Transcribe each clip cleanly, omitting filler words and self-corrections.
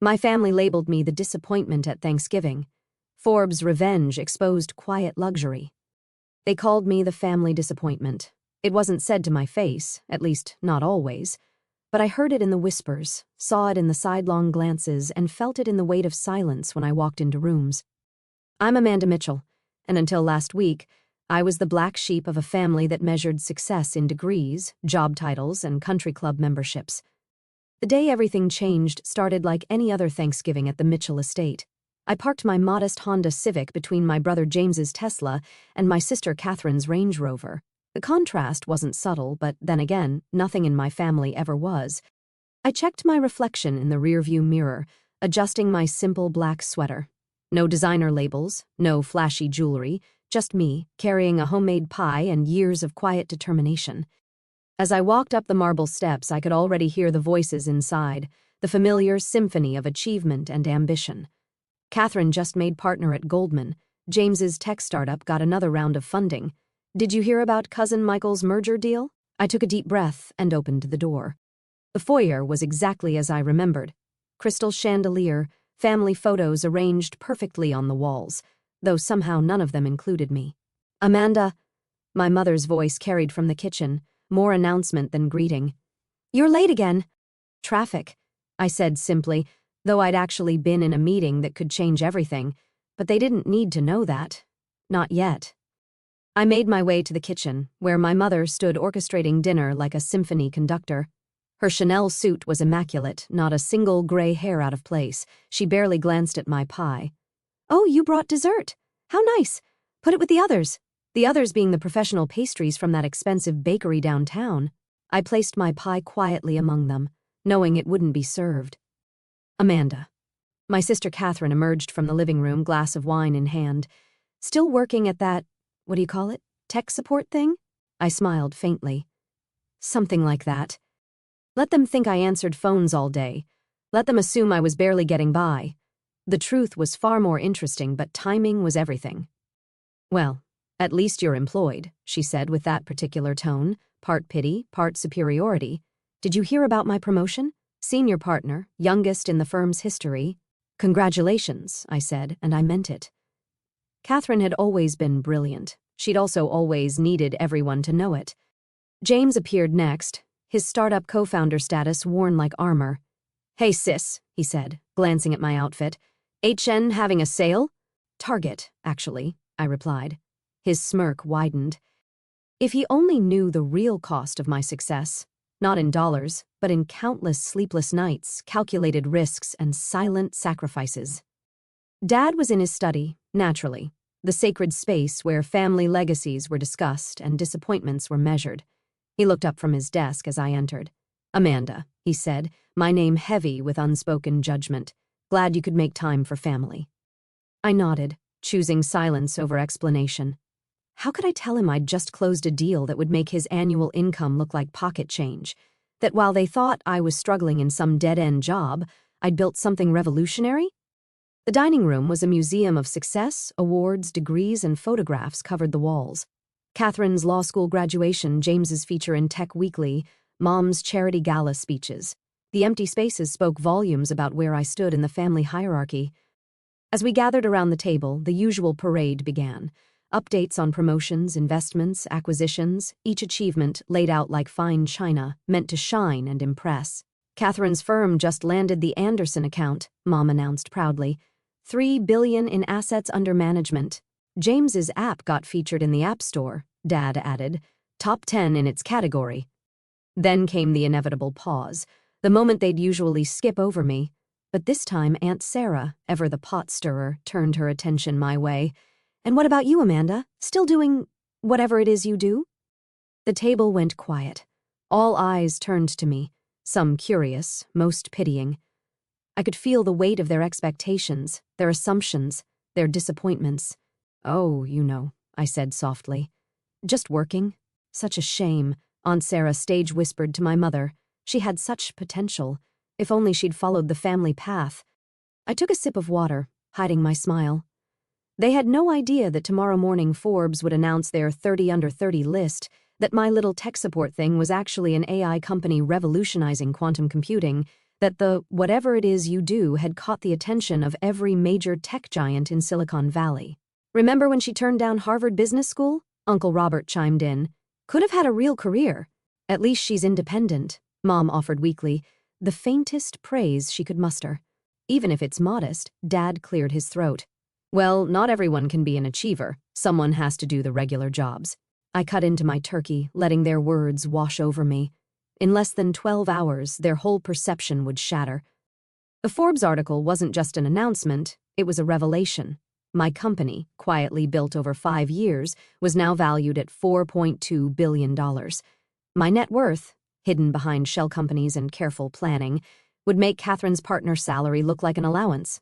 My family labeled me the disappointment at Thanksgiving. Forbes' revenge exposed quiet luxury. They called me the family disappointment. It wasn't said to my face, at least not always, but I heard it in the whispers, saw it in the sidelong glances, and felt it in the weight of silence when I walked into rooms. I'm Amanda Mitchell, and until last week, I was the black sheep of a family that measured success in degrees, job titles, and country club memberships. The day everything changed started like any other Thanksgiving at the Mitchell estate. I parked my modest Honda Civic between my brother James's Tesla and my sister Catherine's Range Rover. The contrast wasn't subtle, but then again, nothing in my family ever was. I checked my reflection in the rearview mirror, adjusting my simple black sweater. No designer labels, no flashy jewelry, just me, carrying a homemade pie and years of quiet determination. As I walked up the marble steps, I could already hear the voices inside, the familiar symphony of achievement and ambition. Catherine just made partner at Goldman. James's tech startup got another round of funding. Did you hear about Cousin Michael's merger deal? I took a deep breath and opened the door. The foyer was exactly as I remembered. Crystal chandelier, family photos arranged perfectly on the walls, though somehow none of them included me. Amanda, my mother's voice carried from the kitchen, more announcement than greeting. You're late again. Traffic, I said simply, though I'd actually been in a meeting that could change everything, but they didn't need to know that. Not yet. I made my way to the kitchen, where my mother stood orchestrating dinner like a symphony conductor. Her Chanel suit was immaculate, not a single gray hair out of place. She barely glanced at my pie. Oh, you brought dessert. How nice. Put it with the others. The others being the professional pastries from that expensive bakery downtown. I placed my pie quietly among them, knowing it wouldn't be served. Amanda. My sister Catherine emerged from the living room, glass of wine in hand. Still working at that, what do you call it, tech support thing? I smiled faintly. Something like that. Let them think I answered phones all day. Let them assume I was barely getting by. The truth was far more interesting, but timing was everything. Well, at least you're employed, she said with that particular tone, part pity, part superiority. Did you hear about my promotion? Senior partner, youngest in the firm's history. Congratulations, I said, and I meant it. Catherine had always been brilliant. She'd also always needed everyone to know it. James appeared next, his startup co-founder status worn like armor. Hey sis, he said, glancing at my outfit. HN having a sale? Target, actually, I replied. His smirk widened. If he only knew the real cost of my success, not in dollars, but in countless sleepless nights, calculated risks, and silent sacrifices. Dad was in his study, naturally, the sacred space where family legacies were discussed and disappointments were measured. He looked up from his desk as I entered. Amanda, he said, my name heavy with unspoken judgment. Glad you could make time for family. I nodded, choosing silence over explanation. How could I tell him I'd just closed a deal that would make his annual income look like pocket change? That while they thought I was struggling in some dead-end job, I'd built something revolutionary? The dining room was a museum of success, awards, degrees, and photographs covered the walls. Catherine's law school graduation, James's feature in Tech Weekly, Mom's charity gala speeches. The empty spaces spoke volumes about where I stood in the family hierarchy. As we gathered around the table, the usual parade began. Updates on promotions, investments, acquisitions, each achievement laid out like fine china, meant to shine and impress. Catherine's firm just landed the Anderson account, Mom announced proudly. $3 billion in assets under management. James's app got featured in the App Store, Dad added, top 10 in its category. Then came the inevitable pause, the moment they'd usually skip over me. But this time Aunt Sarah, ever the pot stirrer, turned her attention my way. And what about you, Amanda? Still doing whatever it is you do? The table went quiet. All eyes turned to me, some curious, most pitying. I could feel the weight of their expectations, their assumptions, their disappointments. Oh, you know, I said softly. Just working. Such a shame, Aunt Sarah stage whispered to my mother. She had such potential. If only she'd followed the family path. I took a sip of water, hiding my smile. They had no idea that tomorrow morning Forbes would announce their 30 under 30 list, that my little tech support thing was actually an AI company revolutionizing quantum computing, that the whatever it is you do had caught the attention of every major tech giant in Silicon Valley. Remember when she turned down Harvard Business School? Uncle Robert chimed in. Could have had a real career. At least she's independent, Mom offered weakly, the faintest praise she could muster. Even if it's modest, Dad cleared his throat. Well, not everyone can be an achiever. Someone has to do the regular jobs. I cut into my turkey, letting their words wash over me. In less than 12 hours, their whole perception would shatter. The Forbes article wasn't just an announcement, it was a revelation. My company, quietly built over 5 years, was now valued at $4.2 billion. My net worth, hidden behind shell companies and careful planning, would make Catherine's partner's salary look like an allowance.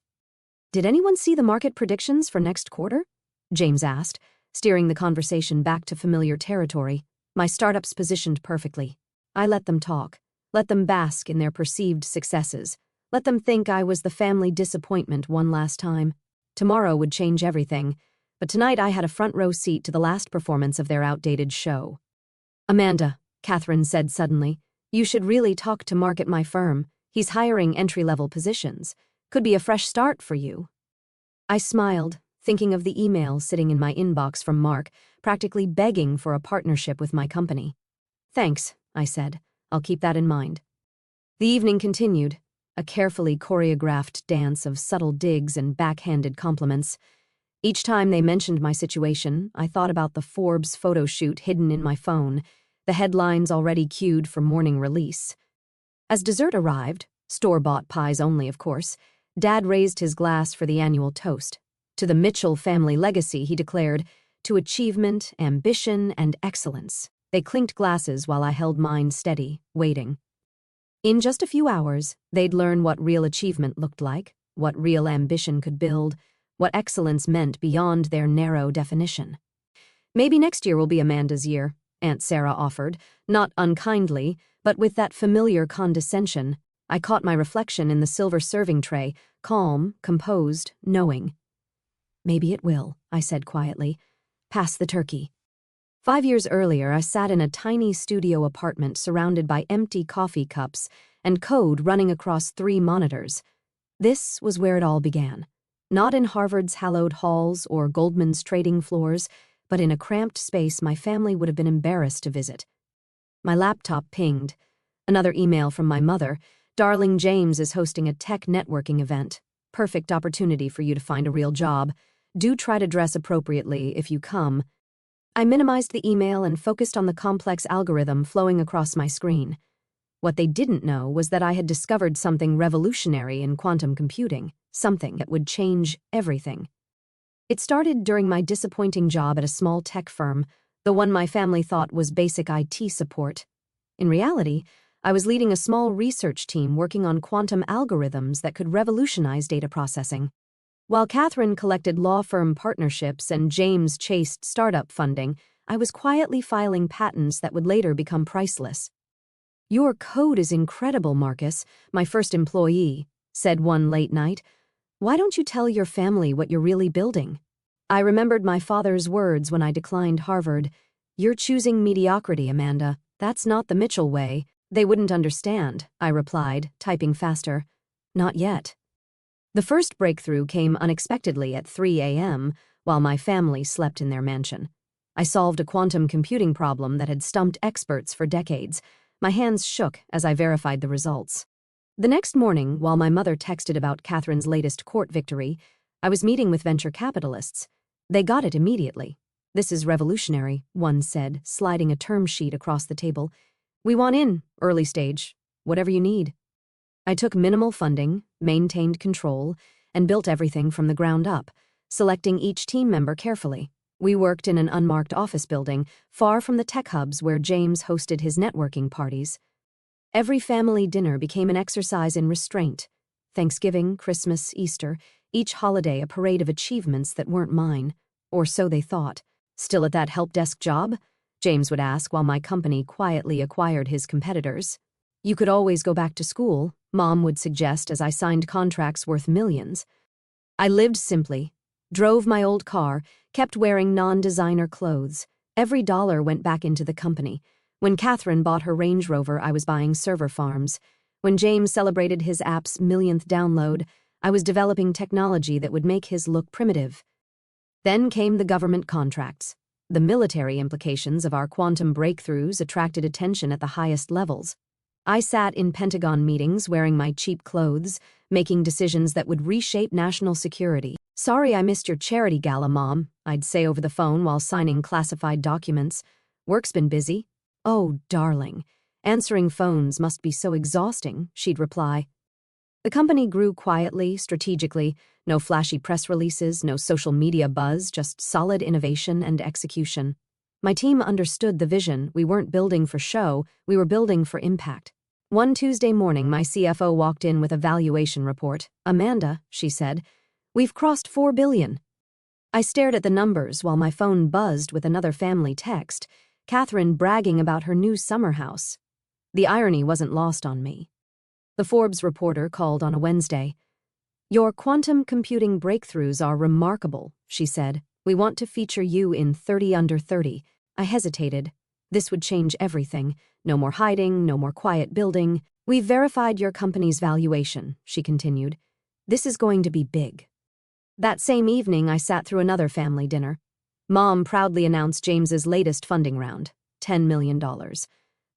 Did anyone see the market predictions for next quarter? James asked, steering the conversation back to familiar territory. My startup's positioned perfectly. I let them talk, let them bask in their perceived successes, let them think I was the family disappointment one last time. Tomorrow would change everything, but tonight I had a front row seat to the last performance of their outdated show. Amanda, Catherine said suddenly, you should really talk to Mark at my firm. He's hiring entry-level positions. Could be a fresh start for you. I smiled, thinking of the email sitting in my inbox from Mark, practically begging for a partnership with my company. Thanks, I said. I'll keep that in mind. The evening continued, a carefully choreographed dance of subtle digs and backhanded compliments. Each time they mentioned my situation, I thought about the Forbes photo shoot hidden in my phone, the headlines already cued for morning release. As dessert arrived, store-bought pies only, of course, Dad raised his glass for the annual toast. To the Mitchell family legacy, he declared, to achievement, ambition, and excellence. They clinked glasses while I held mine steady, waiting. In just a few hours, they'd learn what real achievement looked like, what real ambition could build, what excellence meant beyond their narrow definition. Maybe next year will be Amanda's year, Aunt Sarah offered, not unkindly, but with that familiar condescension. I caught my reflection in the silver serving tray, calm, composed, knowing. Maybe it will, I said quietly. Pass the turkey. 5 years earlier, I sat in a tiny studio apartment surrounded by empty coffee cups and code running across 3 monitors. This was where it all began. Not in Harvard's hallowed halls or Goldman's trading floors, but in a cramped space my family would have been embarrassed to visit. My laptop pinged. Another email from my mother. Darling James is hosting a tech networking event. Perfect opportunity for you to find a real job. Do try to dress appropriately if you come. I minimized the email and focused on the complex algorithm flowing across my screen. What they didn't know was that I had discovered something revolutionary in quantum computing, something that would change everything. It started during my disappointing job at a small tech firm, the one my family thought was basic IT support. In reality, I was leading a small research team working on quantum algorithms that could revolutionize data processing. While Catherine collected law firm partnerships and James chased startup funding, I was quietly filing patents that would later become priceless. Your code is incredible, Marcus, my first employee, said one late night. Why don't you tell your family what you're really building? I remembered my father's words when I declined Harvard. You're choosing mediocrity, Amanda. That's not the Mitchell way. They wouldn't understand, I replied, typing faster. Not yet. The first breakthrough came unexpectedly at 3 a.m. while my family slept in their mansion. I solved a quantum computing problem that had stumped experts for decades. My hands shook as I verified the results. The next morning, while my mother texted about Catherine's latest court victory, I was meeting with venture capitalists. They got it immediately. This is revolutionary, one said, sliding a term sheet across the table. We want in, early stage, whatever you need. I took minimal funding, maintained control, and built everything from the ground up, selecting each team member carefully. We worked in an unmarked office building, far from the tech hubs where James hosted his networking parties. Every family dinner became an exercise in restraint. Thanksgiving, Christmas, Easter, each holiday a parade of achievements that weren't mine, or so they thought. Still at that help desk job? James would ask while my company quietly acquired his competitors. You could always go back to school, Mom would suggest as I signed contracts worth millions. I lived simply, drove my old car, kept wearing non-designer clothes. Every dollar went back into the company. When Catherine bought her Range Rover, I was buying server farms. When James celebrated his app's millionth download, I was developing technology that would make his look primitive. Then came the government contracts. The military implications of our quantum breakthroughs attracted attention at the highest levels. I sat in Pentagon meetings wearing my cheap clothes, making decisions that would reshape national security. "Sorry I missed your charity gala, Mom," I'd say over the phone while signing classified documents. "Work's been busy." "Oh, darling, answering phones must be so exhausting," she'd reply. The company grew quietly, strategically, no flashy press releases, no social media buzz, just solid innovation and execution. My team understood the vision. We weren't building for show, we were building for impact. One Tuesday morning, my CFO walked in with a valuation report. "Amanda," she said, "we've crossed $4 billion. I stared at the numbers while my phone buzzed with another family text, Catherine bragging about her new summer house. The irony wasn't lost on me. The Forbes reporter called on a Wednesday. "Your quantum computing breakthroughs are remarkable," she said. "We want to feature you in 30 Under 30. I hesitated. This would change everything. No more hiding, no more quiet building. "We've verified your company's valuation," she continued. "This is going to be big." That same evening, I sat through another family dinner. Mom proudly announced James's latest funding round, $10 million.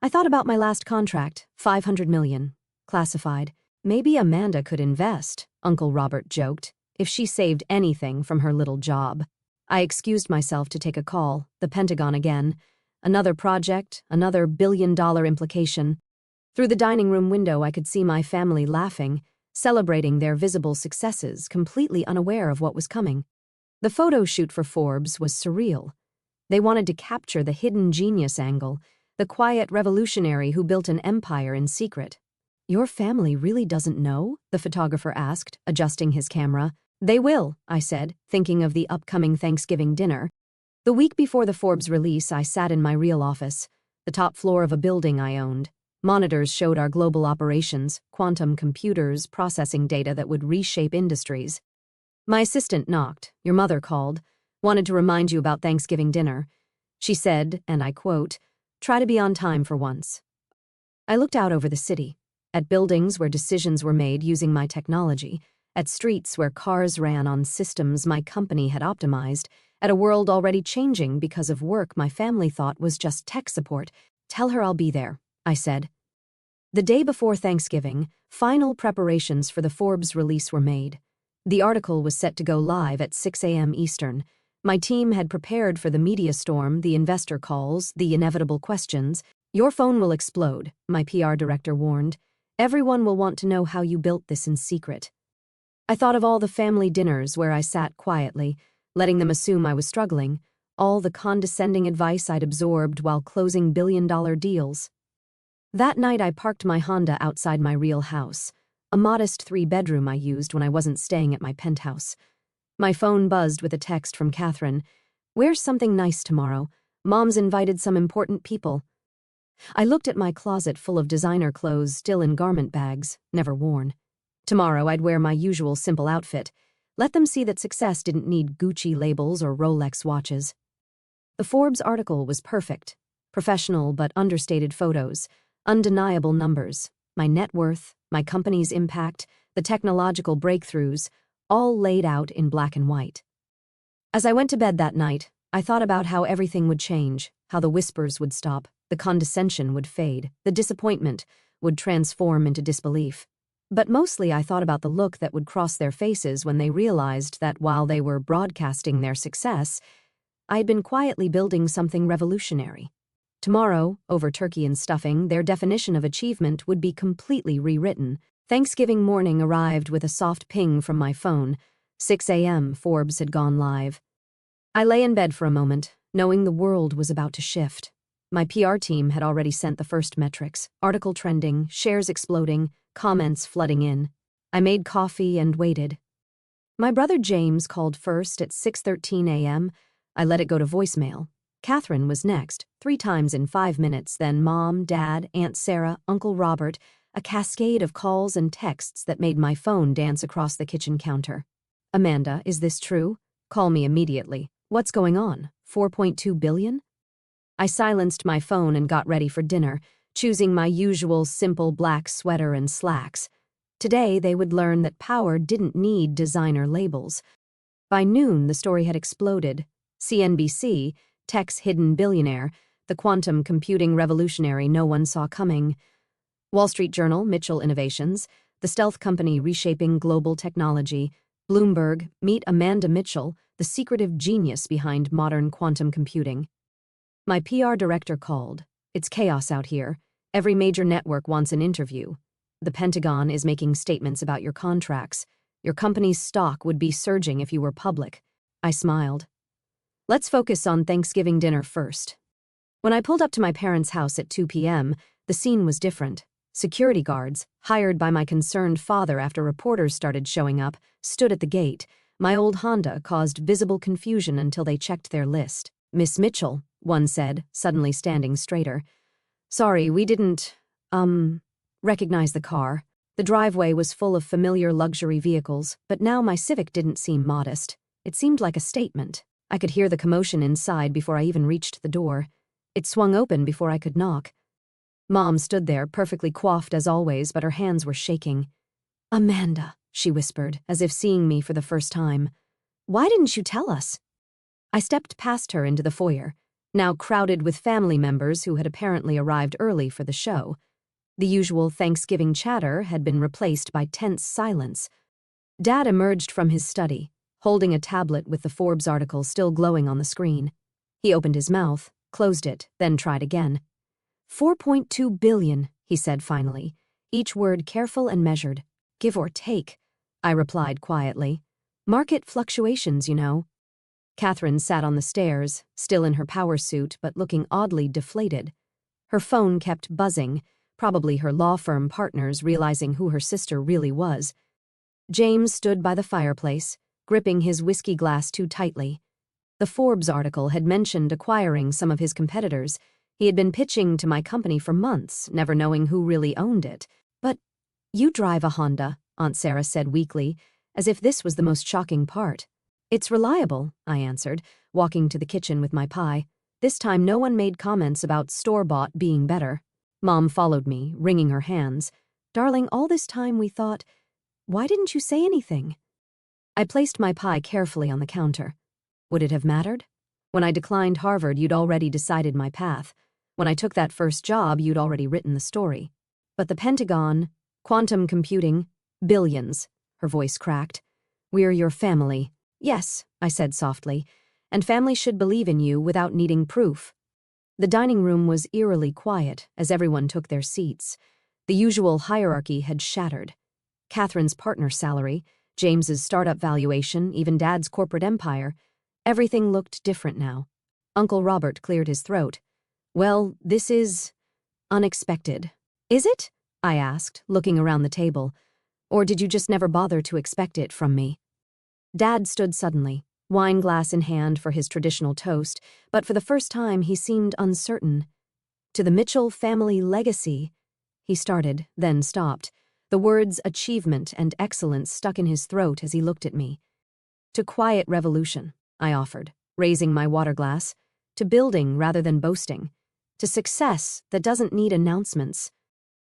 I thought about my last contract, $500 million. Classified. "Maybe Amanda could invest," Uncle Robert joked, "if she saved anything from her little job." I excused myself to take a call, the Pentagon again. Another project, another billion-dollar implication. Through the dining room window, I could see my family laughing, celebrating their visible successes, completely unaware of what was coming. The photo shoot for Forbes was surreal. They wanted to capture the hidden genius angle, the quiet revolutionary who built an empire in secret. "Your family really doesn't know?" the photographer asked, adjusting his camera. "They will," I said, thinking of the upcoming Thanksgiving dinner. The week before the Forbes release, I sat in my real office, the top floor of a building I owned. Monitors showed our global operations, quantum computers processing data that would reshape industries. My assistant knocked. "Your mother called. Wanted to remind you about Thanksgiving dinner. She said, and I quote, 'Try to be on time for once.'" I looked out over the city. At buildings where decisions were made using my technology, at streets where cars ran on systems my company had optimized, at a world already changing because of work my family thought was just tech support. "Tell her I'll be there," I said. The day before Thanksgiving, final preparations for the Forbes release were made. The article was set to go live at 6 a.m. Eastern. My team had prepared for the media storm, the investor calls, the inevitable questions. "Your phone will explode," my PR director warned. "Everyone will want to know how you built this in secret." I thought of all the family dinners where I sat quietly, letting them assume I was struggling, all the condescending advice I'd absorbed while closing billion-dollar deals. That night I parked my Honda outside my real house, a modest 3-bedroom I used when I wasn't staying at my penthouse. My phone buzzed with a text from Catherine. "Wear something nice tomorrow. Mom's invited some important people." I looked at my closet full of designer clothes still in garment bags, never worn. Tomorrow I'd wear my usual simple outfit. Let them see that success didn't need Gucci labels or Rolex watches. The Forbes article was perfect. Professional but understated photos, undeniable numbers, my net worth, my company's impact, the technological breakthroughs, all laid out in black and white. As I went to bed that night, I thought about how everything would change, how the whispers would stop, the condescension would fade, the disappointment would transform into disbelief. But mostly I thought about the look that would cross their faces when they realized that while they were broadcasting their success, I had been quietly building something revolutionary. Tomorrow, over turkey and stuffing, their definition of achievement would be completely rewritten. Thanksgiving morning arrived with a soft ping from my phone. 6 a.m., Forbes had gone live. I lay in bed for a moment, knowing the world was about to shift. My PR team had already sent the first metrics, article trending, shares exploding, comments flooding in. I made coffee and waited. My brother James called first at 6:13 a.m. I let it go to voicemail. Catherine was next, 3 times in 5 minutes, then Mom, Dad, Aunt Sarah, Uncle Robert, a cascade of calls and texts that made my phone dance across the kitchen counter. "Amanda, is this true? Call me immediately. What's going on? 4.2 billion? I silenced my phone and got ready for dinner, choosing my usual simple black sweater and slacks. Today, they would learn that power didn't need designer labels. By noon, the story had exploded. CNBC, tech's hidden billionaire, the quantum computing revolutionary no one saw coming. Wall Street Journal, Mitchell Innovations, the stealth company reshaping global technology. Bloomberg, meet Amanda Mitchell, the secretive genius behind modern quantum computing. My PR director called. It's chaos out here. Every major network wants an interview. The Pentagon is making statements about your contracts. Your company's stock would be surging if you were public. I smiled. Let's focus on Thanksgiving dinner first. When I pulled up to my parents' house at 2 p.m., the scene was different. Security guards, hired by my concerned father after reporters started showing up, stood at the gate. My old Honda caused visible confusion until they checked their list. Miss Mitchell, one said, suddenly standing straighter. Sorry, we didn't, recognize the car. The driveway was full of familiar luxury vehicles, but now my Civic didn't seem modest. It seemed like a statement. I could hear the commotion inside before I even reached the door. It swung open before I could knock. Mom stood there, perfectly coiffed as always, but her hands were shaking. Amanda, she whispered, as if seeing me for the first time. Why didn't you tell us? I stepped past her into the foyer, now crowded with family members who had apparently arrived early for the show. The usual Thanksgiving chatter had been replaced by tense silence. Dad emerged from his study, holding a tablet with the Forbes article still glowing on the screen. He opened his mouth, closed it, then tried again. 4.2 billion, he said finally, each word careful and measured. Give or take, I replied quietly. Market fluctuations, you know. Catherine sat on the stairs, still in her power suit but looking oddly deflated. Her phone kept buzzing, probably her law firm partners realizing who her sister really was. James stood by the fireplace, gripping his whiskey glass too tightly. The Forbes article had mentioned acquiring some of his competitors. He had been pitching to my company for months, never knowing who really owned it. But, you drive a Honda, Aunt Sarah said weakly, as if this was the most shocking part. It's reliable, I answered, walking to the kitchen with my pie. This time no one made comments about store-bought being better. Mom followed me, wringing her hands. Darling, all this time we thought, why didn't you say anything? I placed my pie carefully on the counter. Would it have mattered? When I declined Harvard, you'd already decided my path. When I took that first job, you'd already written the story. But the Pentagon, quantum computing, billions, her voice cracked. We're your family. Yes, I said softly, and family should believe in you without needing proof. The dining room was eerily quiet as everyone took their seats. The usual hierarchy had shattered. Catherine's partner salary, James's startup valuation, even Dad's corporate empire, everything looked different now. Uncle Robert cleared his throat. Well, this is unexpected. Is it? I asked, looking around the table. Or did you just never bother to expect it from me? Dad stood suddenly, wine glass in hand for his traditional toast, but for the first time he seemed uncertain. To the Mitchell family legacy, he started, then stopped. The words achievement and excellence stuck in his throat as he looked at me. To quiet revolution, I offered, raising my water glass. To building rather than boasting. To success that doesn't need announcements.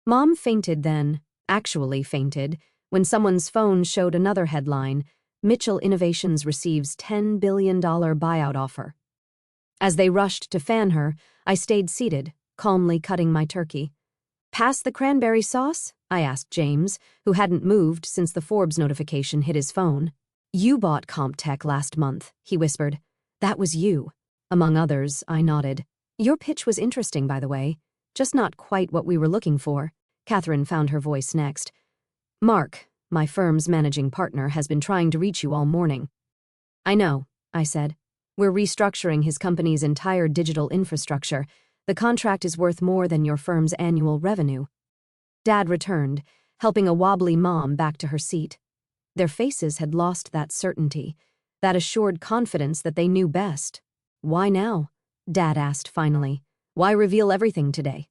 Mom fainted then, actually fainted, when someone's phone showed another headline, Mitchell Innovations receives $10 billion buyout offer. As they rushed to fan her, I stayed seated, calmly cutting my turkey. Pass the cranberry sauce? I asked James, who hadn't moved since the Forbes notification hit his phone. You bought CompTech last month, he whispered. That was you. Among others, I nodded. Your pitch was interesting, by the way. Just not quite what we were looking for. Catherine found her voice next. Mark, my firm's managing partner, has been trying to reach you all morning. I know, I said. We're restructuring his company's entire digital infrastructure. The contract is worth more than your firm's annual revenue. Dad returned, helping a wobbly mom back to her seat. Their faces had lost that certainty, that assured confidence that they knew best. Why now? Dad asked finally. Why reveal everything today?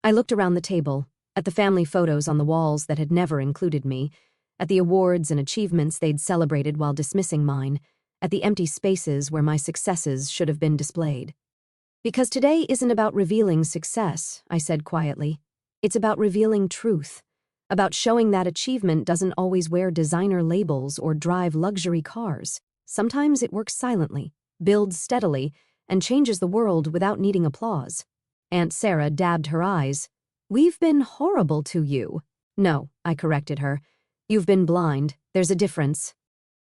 I looked around the table, at the family photos on the walls that had never included me, at the awards and achievements they'd celebrated while dismissing mine, at the empty spaces where my successes should have been displayed. Because today isn't about revealing success, I said quietly. It's about revealing truth. About showing that achievement doesn't always wear designer labels or drive luxury cars. Sometimes it works silently, builds steadily, and changes the world without needing applause. Aunt Sarah dabbed her eyes. "We've been horrible to you." "No," I corrected her. "You've been blind. There's a difference."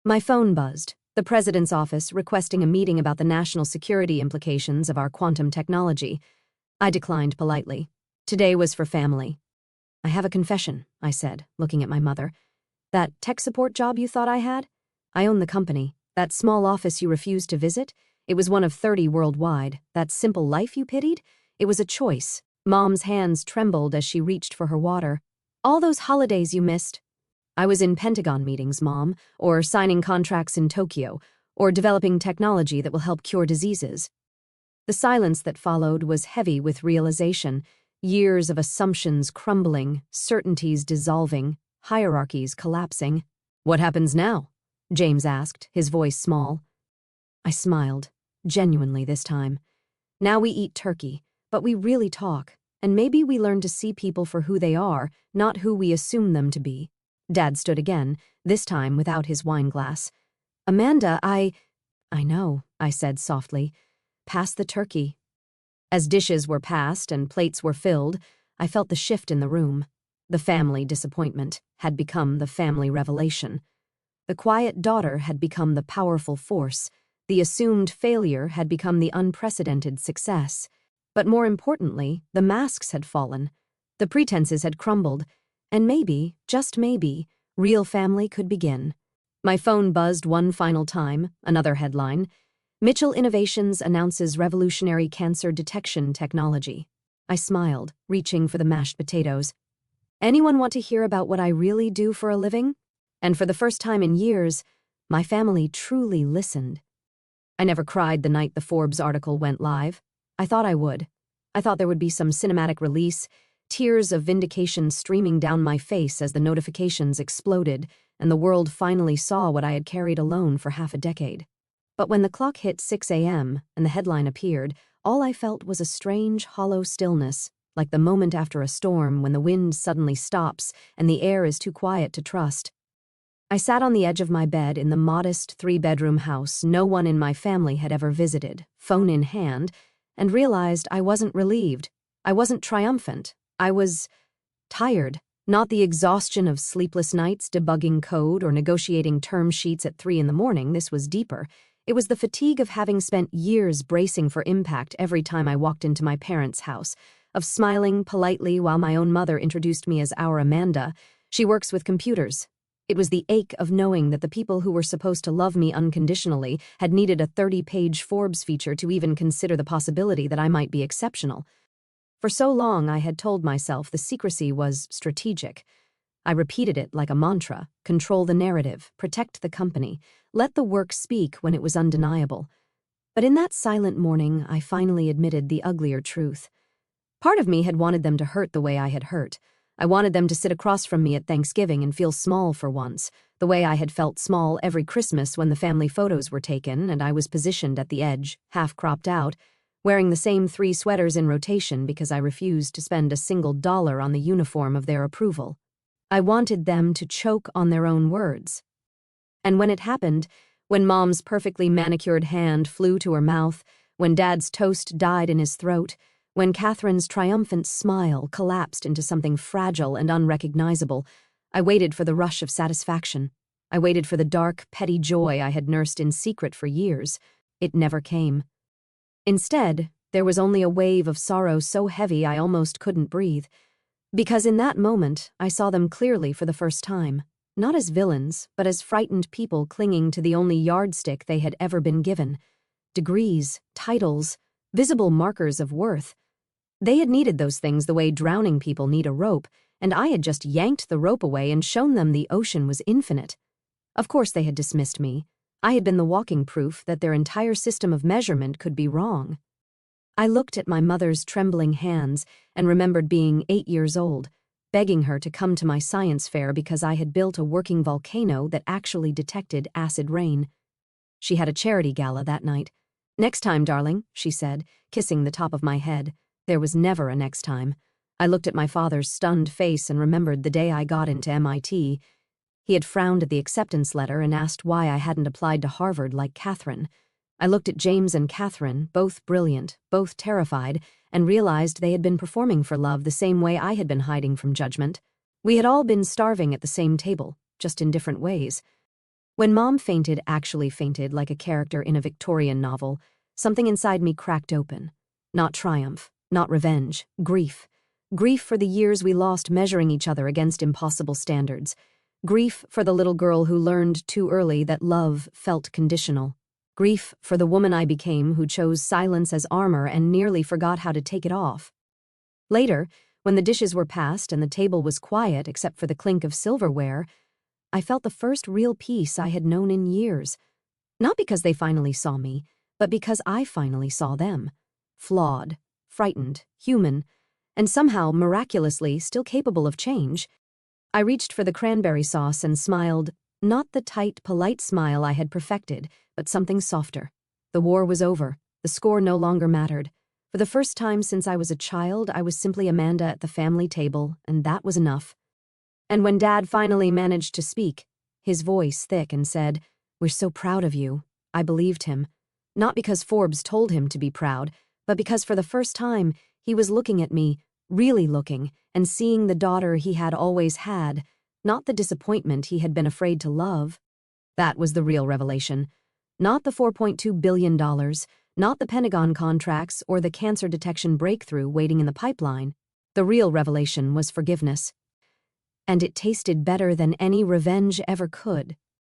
My phone buzzed. The president's office requesting a meeting about the national security implications of our quantum technology. I declined politely. Today was for family. "I have a confession," I said, looking at my mother. "That tech support job you thought I had? I own the company. That small office you refused to visit? It was one of 30 worldwide. That simple life you pitied? It was a choice." Mom's hands trembled as she reached for her water. "All those holidays you missed." "I was in Pentagon meetings, Mom, or signing contracts in Tokyo, or developing technology that will help cure diseases." The silence that followed was heavy with realization. Years of assumptions crumbling, certainties dissolving, hierarchies collapsing. "What happens now?" James asked, his voice small. I smiled, genuinely this time. "Now we eat turkey, but we really talk, and maybe we learn to see people for who they are, not who we assume them to be." Dad stood again, this time without his wine glass. "Amanda, I know," I said softly. "Pass the turkey." As dishes were passed and plates were filled, I felt the shift in the room. The family disappointment had become the family revelation. The quiet daughter had become the powerful force. The assumed failure had become the unprecedented success. But more importantly, the masks had fallen. The pretenses had crumbled. And maybe, just maybe, real family could begin. My phone buzzed one final time, another headline. Mitchell Innovations announces revolutionary cancer detection technology. I smiled, reaching for the mashed potatoes. "Anyone want to hear about what I really do for a living?" And for the first time in years, my family truly listened. I never cried the night the Forbes article went live. I thought I would. I thought there would be some cinematic release, tears of vindication streaming down my face as the notifications exploded and the world finally saw what I had carried alone for half a decade. But when the clock hit 6 a.m. and the headline appeared, all I felt was a strange, hollow stillness, like the moment after a storm when the wind suddenly stops and the air is too quiet to trust. I sat on the edge of my bed in the modest 3-bedroom house no one in my family had ever visited, phone in hand, and realized I wasn't relieved. I wasn't triumphant. I was tired. Not the exhaustion of sleepless nights debugging code or negotiating term sheets at 3 a.m. This was deeper. It was the fatigue of having spent years bracing for impact every time I walked into my parents' house, of smiling politely while my own mother introduced me as our Amanda. She works with computers. It was the ache of knowing that the people who were supposed to love me unconditionally had needed a 30-page Forbes feature to even consider the possibility that I might be exceptional. For so long I had told myself the secrecy was strategic. I repeated it like a mantra: control the narrative, protect the company, let the work speak when it was undeniable. But in that silent morning, I finally admitted the uglier truth. Part of me had wanted them to hurt the way I had hurt. I wanted them to sit across from me at Thanksgiving and feel small for once, the way I had felt small every Christmas when the family photos were taken and I was positioned at the edge, half cropped out, wearing the same 3 sweaters in rotation because I refused to spend a single dollar on the uniform of their approval. I wanted them to choke on their own words. And when it happened, when Mom's perfectly manicured hand flew to her mouth, when Dad's toast died in his throat, when Catherine's triumphant smile collapsed into something fragile and unrecognizable, I waited for the rush of satisfaction. I waited for the dark, petty joy I had nursed in secret for years. It never came. Instead, there was only a wave of sorrow so heavy I almost couldn't breathe. Because in that moment, I saw them clearly for the first time, not as villains, but as frightened people clinging to the only yardstick they had ever been given. Degrees, titles, visible markers of worth. They had needed those things the way drowning people need a rope, and I had just yanked the rope away and shown them the ocean was infinite. Of course they had dismissed me. I had been the walking proof that their entire system of measurement could be wrong. I looked at my mother's trembling hands and remembered being 8 years old, begging her to come to my science fair because I had built a working volcano that actually detected acid rain. She had a charity gala that night. Next time, darling, she said, kissing the top of my head. There was never a next time. I looked at my father's stunned face and remembered the day I got into MIT. He had frowned at the acceptance letter and asked why I hadn't applied to Harvard like Catherine. I looked at James and Catherine, both brilliant, both terrified, and realized they had been performing for love the same way I had been hiding from judgment. We had all been starving at the same table, just in different ways. When Mom fainted, actually fainted like a character in a Victorian novel, something inside me cracked open. Not triumph, not revenge, grief. Grief for the years we lost measuring each other against impossible standards. Grief for the little girl who learned too early that love felt conditional. Grief for the woman I became who chose silence as armor and nearly forgot how to take it off. Later, when the dishes were passed and the table was quiet except for the clink of silverware, I felt the first real peace I had known in years. Not because they finally saw me, but because I finally saw them. Flawed, frightened, human, and somehow, miraculously, still capable of change. I reached for the cranberry sauce and smiled, not the tight, polite smile I had perfected, but something softer. The war was over. The score no longer mattered. For the first time since I was a child, I was simply Amanda at the family table, and that was enough. And when Dad finally managed to speak, his voice thick, and said, "We're so proud of you," I believed him. Not because Forbes told him to be proud, but because for the first time, he was looking at me, really looking, and seeing the daughter he had always had, not the disappointment he had been afraid to love. That was the real revelation. Not the $4.2 billion, not the Pentagon contracts or the cancer detection breakthrough waiting in the pipeline. The real revelation was forgiveness. And it tasted better than any revenge ever could.